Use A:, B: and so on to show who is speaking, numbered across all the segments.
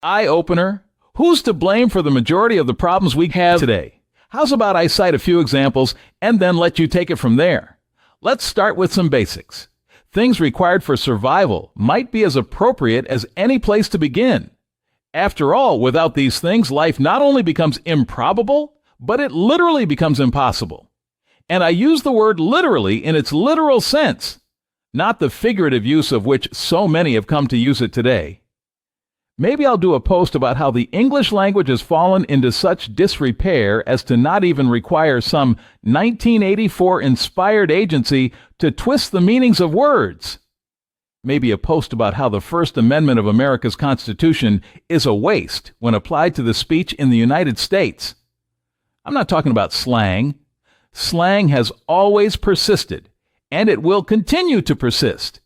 A: Eye opener. Who's to blame for the majority of the problems we have today? How's about I cite a few examples and then let you take it from there? Let's start with some basics. Things required for survival might be as appropriate as any place to begin. After all, without these things, life not only becomes improbable, but it literally becomes impossible. And I use the word literally in its literal sense, not the figurative use of which so many have come to use it today. Maybe I'll do a post about how the English language has fallen into such disrepair as to not even require some 1984 inspired agency to twist the meanings of words. Maybe a post about how the First Amendment of America's Constitution is a waste when applied to the speech in the United States. I'm not talking about slang. Slang has always persisted, and it will continue to persist.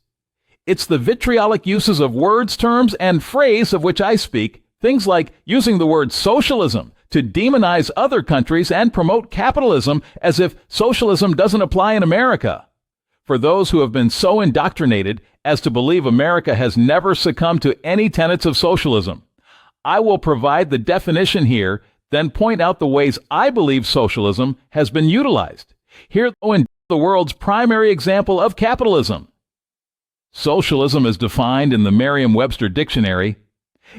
A: It's the vitriolic uses of words, terms, and phrase of which I speak, things like using the word socialism to demonize other countries and promote capitalism as if socialism doesn't apply in America. For those who have been so indoctrinated as to believe America has never succumbed to any tenets of socialism, I will provide the definition here, then point out the ways I believe socialism has been utilized. Here, though, in the world's primary example of capitalism. Socialism is defined in the Merriam-Webster Dictionary.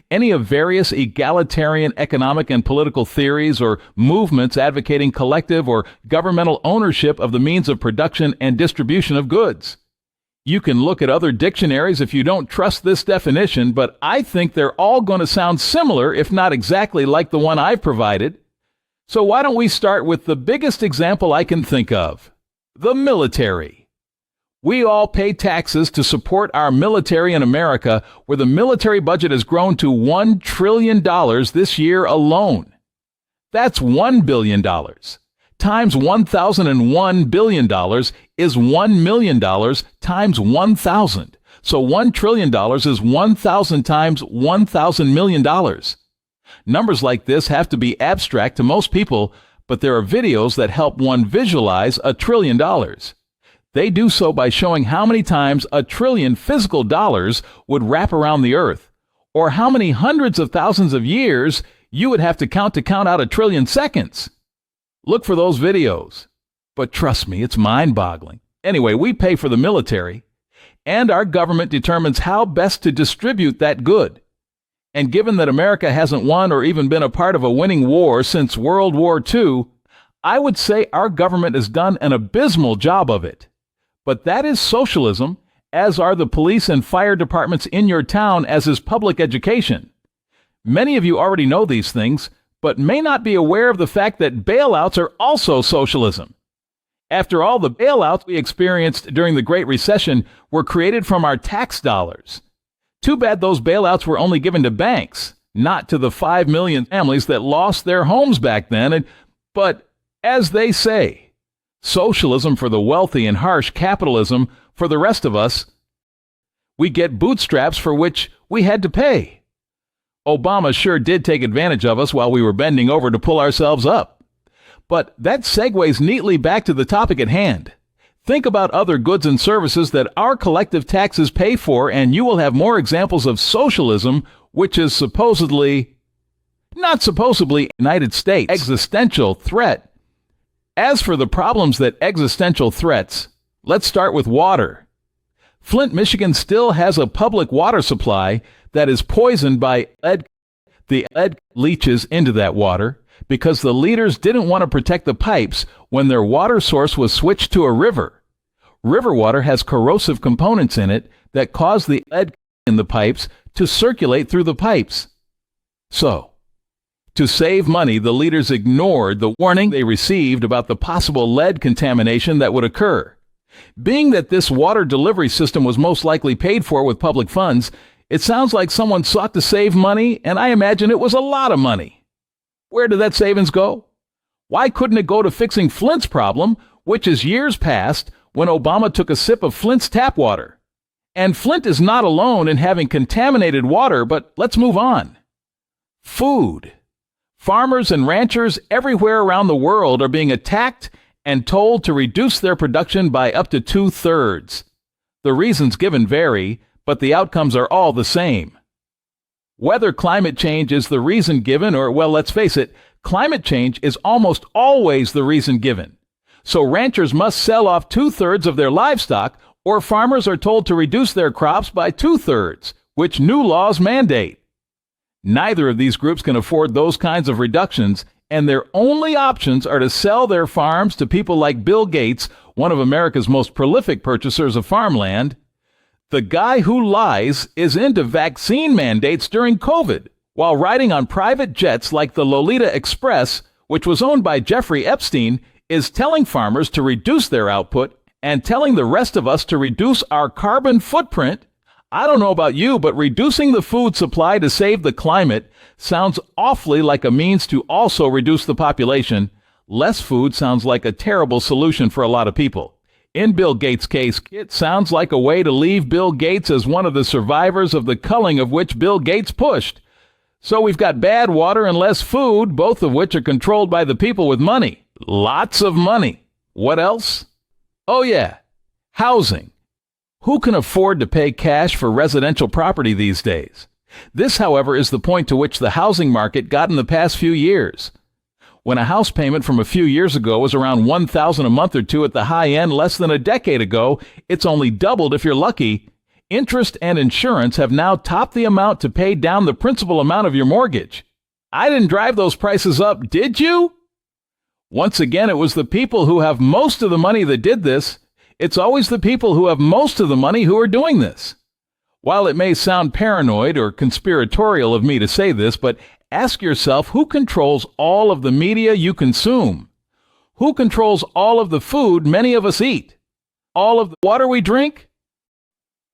A: Any of various egalitarian economic and political theories or movements advocating collective or governmental ownership of the means of production and distribution of goods. You can look at other dictionaries if you don't trust this definition, but I think they're all going to sound similar, if not exactly like the one I've provided. So why don't we start with the biggest example I can think of? The military. We all pay taxes to support our military in America, where the military budget has grown to $1 trillion this year alone. That's $1 billion. Times $1,001 billion is $1 million times 1,000. So $1 trillion is 1,000 times $1,000 million. Numbers like this have to be abstract to most people, but there are videos that help one visualize $1 trillion. They do so by showing how many times 1 trillion physical dollars would wrap around the earth, or how many hundreds of thousands of years you would have to count out 1 trillion seconds. Look for those videos. But trust me, it's mind-boggling. Anyway, we pay for the military, and our government determines how best to distribute that good. And given that America hasn't won or even been a part of a winning war since World War II, I would say our government has done an abysmal job of it. But that is socialism, as are the police and fire departments in your town, as is public education. Many of you already know these things, but may not be aware of the fact that bailouts are also socialism. After all, the bailouts we experienced during the Great Recession were created from our tax dollars. Too bad those bailouts were only given to banks, not to the 5 million families that lost their homes back then. But as they say, socialism for the wealthy and harsh capitalism for the rest of us. We get bootstraps for which we had to pay. Obama sure did take advantage of us while we were bending over to pull ourselves up. But that segues neatly back to the topic at hand. Think about other goods and services that our collective taxes pay for, and you will have more examples of socialism, which is not supposedly, United States existential threat. As for the problems that existential threats, let's start with water. Flint, Michigan still has a public water supply that is poisoned by lead. The lead leaches into that water because the leaders didn't want to protect the pipes when their water source was switched to a river. River water has corrosive components in it that cause the lead in the pipes to circulate through the pipes. So, to save money, the leaders ignored the warning they received about the possible lead contamination that would occur. Being that this water delivery system was most likely paid for with public funds, it sounds like someone sought to save money, and I imagine it was a lot of money. Where did that savings go? Why couldn't it go to fixing Flint's problem, which is years past when Obama took a sip of Flint's tap water? And Flint is not alone in having contaminated water, but let's move on. Food. Farmers and ranchers everywhere around the world are being attacked and told to reduce their production by up to 2/3. The reasons given vary, but the outcomes are all the same. Whether climate change is the reason given or, well, let's face it, climate change is almost always the reason given. So ranchers must sell off 2/3 of their livestock, or farmers are told to reduce their crops by 2/3, which new laws mandate. Neither of these groups can afford those kinds of reductions, and their only options are to sell their farms to people like Bill Gates, one of America's most prolific purchasers of farmland. The guy who lies is into vaccine mandates during COVID, while riding on private jets like the Lolita Express, which was owned by Jeffrey Epstein, is telling farmers to reduce their output and telling the rest of us to reduce our carbon footprint. I don't know about you, but reducing the food supply to save the climate sounds awfully like a means to also reduce the population. Less food sounds like a terrible solution for a lot of people. In Bill Gates' case, it sounds like a way to leave Bill Gates as one of the survivors of the culling of which Bill Gates pushed. So we've got bad water and less food, both of which are controlled by the people with money. Lots of money. What else? Oh yeah, housing. Who can afford to pay cash for residential property these days? This, however, is the point to which the housing market got in the past few years. When a house payment from a few years ago was around $1,000 a month or two at the high end less than a decade ago, it's only doubled if you're lucky. Interest and insurance have now topped the amount to pay down the principal amount of your mortgage. I didn't drive those prices up, did you? Once again, it was the people who have most of the money that did this. It's always the people who have most of the money who are doing this. While it may sound paranoid or conspiratorial of me to say this, but ask yourself who controls all of the media you consume? Who controls all of the food many of us eat? All of the water we drink?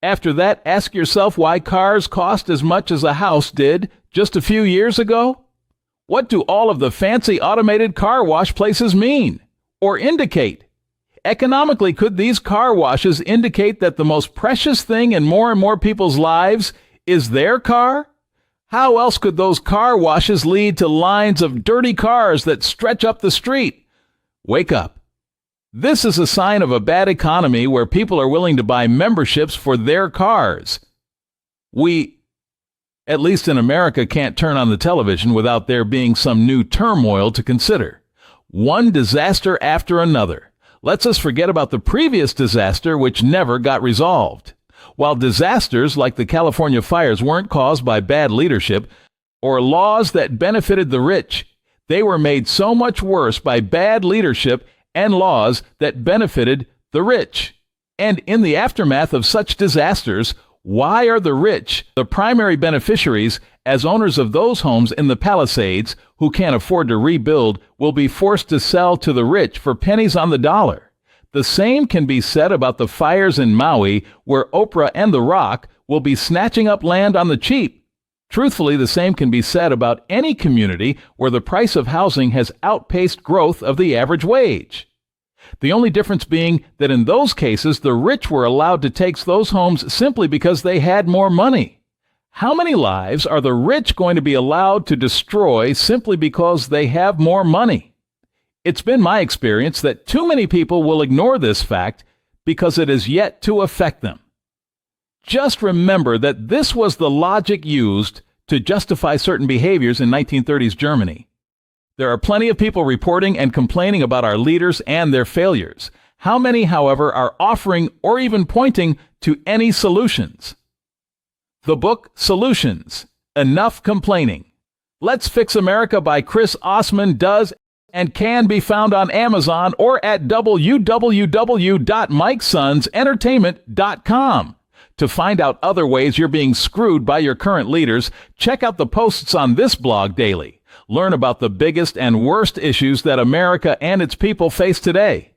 A: After that, ask yourself why cars cost as much as a house did just a few years ago? What do all of the fancy automated car wash places mean or indicate? Economically, could these car washes indicate that the most precious thing in more and more people's lives is their car? How else could those car washes lead to lines of dirty cars that stretch up the street? Wake up. This is a sign of a bad economy where people are willing to buy memberships for their cars. We, at least in America, can't turn on the television without there being some new turmoil to consider. One disaster after another lets us forget about the previous disaster which never got resolved. While disasters like the California fires weren't caused by bad leadership or laws that benefited the rich, they were made so much worse by bad leadership and laws that benefited the rich. And in the aftermath of such disasters, why are the rich the primary beneficiaries as owners of those homes in the Palisades who can't afford to rebuild will be forced to sell to the rich for pennies on the dollar? The same can be said about the fires in Maui, where Oprah and The Rock will be snatching up land on the cheap. Truthfully, the same can be said about any community where the price of housing has outpaced growth of the average wage. The only difference being that in those cases, the rich were allowed to take those homes simply because they had more money. How many lives are the rich going to be allowed to destroy simply because they have more money? It's been my experience that too many people will ignore this fact because it is yet to affect them. Just remember that this was the logic used to justify certain behaviors in 1930s Germany. There are plenty of people reporting and complaining about our leaders and their failures. How many, however, are offering or even pointing to any solutions? The book Solutions, Enough Complaining. Let's Fix America by Chris Osman does and can be found on Amazon or at www.mikesonsentertainment.com. To find out other ways you're being screwed by your current leaders, check out the posts on this blog daily. Learn about the biggest and worst issues that America and its people face today.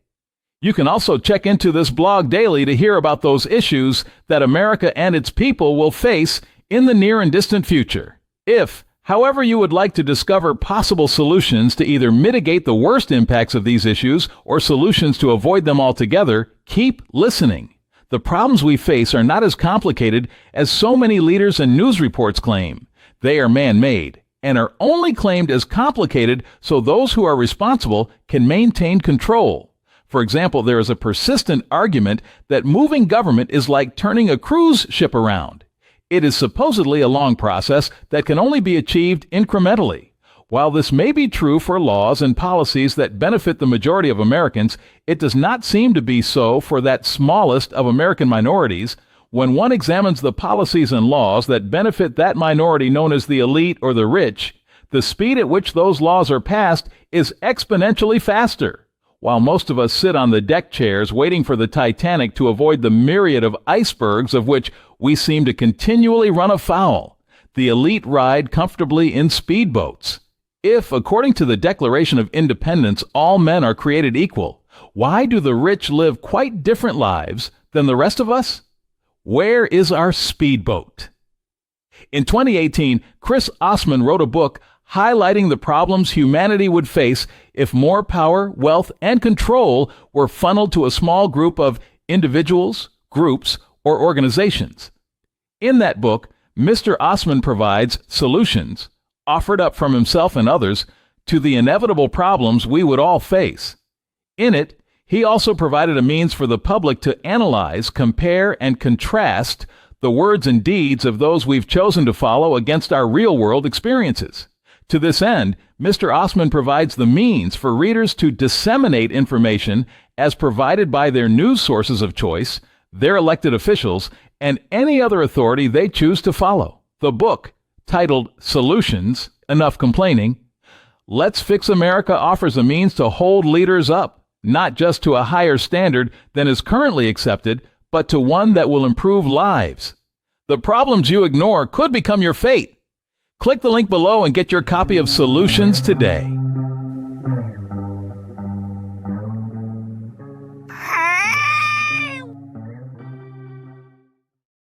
A: You can also check into this blog daily to hear about those issues that America and its people will face in the near and distant future. If, however, you would like to discover possible solutions to either mitigate the worst impacts of these issues or solutions to avoid them altogether, keep listening. The problems we face are not as complicated as so many leaders and news reports claim. They are man-made and are only claimed as complicated so those who are responsible can maintain control. For example, there is a persistent argument that moving government is like turning a cruise ship around. It is supposedly a long process that can only be achieved incrementally. While this may be true for laws and policies that benefit the majority of Americans, it does not seem to be so for that smallest of American minorities. When one examines the policies and laws that benefit that minority known as the elite or the rich, the speed at which those laws are passed is exponentially faster. While most of us sit on the deck chairs waiting for the Titanic to avoid the myriad of icebergs of which we seem to continually run afoul, the elite ride comfortably in speedboats. If, according to the Declaration of Independence, all men are created equal, why do the rich live quite different lives than the rest of us? Where is our speedboat? In 2018, Chris Osman wrote a book highlighting the problems humanity would face if more power, wealth, and control were funneled to a small group of individuals, groups, or organizations. In that book, Mr. Osman provides solutions, offered up from himself and others, to the inevitable problems we would all face. In it, he also provided a means for the public to analyze, compare, and contrast the words and deeds of those we've chosen to follow against our real-world experiences. To this end, Mr. Osman provides the means for readers to disseminate information as provided by their news sources of choice, their elected officials, and any other authority they choose to follow. The book, titled Solutions, Enough Complaining, Let's Fix America, offers a means to hold leaders up, not just to a higher standard than is currently accepted, but to one that will improve lives. The problems you ignore could become your fate. Click the link below and get your copy of Solutions today.